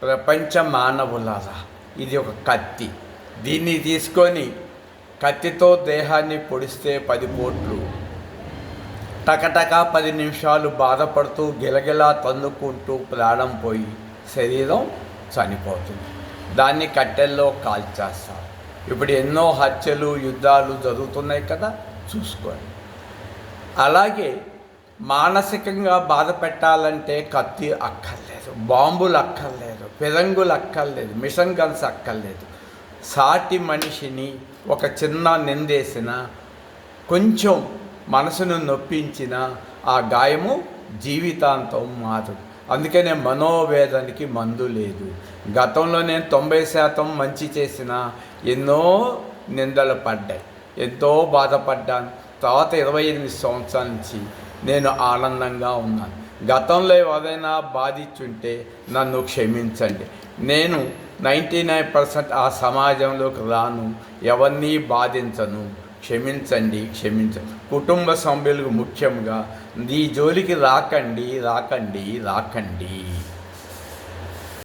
ప్రపంచ మానవులారా, ఇది ఒక కత్తి. దీన్ని తీసుకొని కత్తితో దేహాన్ని పొడిస్తే 10 కోట్లు, టకటకా 10 నిమిషాలు బాధపడుతూ గిలగిలా తన్నుకుంటూ ప్రాణం పోయి శరీరం చనిపోతుంది. దాన్ని కట్టెల్లో కాల్చేస్తారు. ఇప్పుడు ఎన్నో హత్యలు, యుద్ధాలు జరుగుతున్నాయి కదా, చూసుకోండి. అలాగే మానసికంగా బాధ పెట్టాలంటే కత్తి అక్కర్లేదు, బాంబులు అక్కర్లేదు, ఫిరంగులు అక్కర్లేదు, మిషన్ గన్స్ అక్కర్లేదు. సాటి మనిషిని ఒక చిన్న నిందేసిన, కొంచెం మనసును నొప్పించిన ఆ గాయము జీవితాంతం మారదు. అందుకనే మనోవేదనకి మందు లేదు. గతంలో నేను 90% మంచి చేసిన, ఎన్నో నిందలు పడ్డాయి, ఎంతో బాధపడ్డాను. తర్వాత 28 సంవత్సరాల నుంచి నేను ఆనందంగా ఉన్నాను. గతంలో ఎవరైనా బాధించుంటే నన్ను క్షమించండి. నేను 99% ఆ సమాజంలోకి రాను, ఎవరిని బాధించను. క్షమించండి. కుటుంబ సభ్యులకు ముఖ్యంగా ఈ జోలికి రాకండి.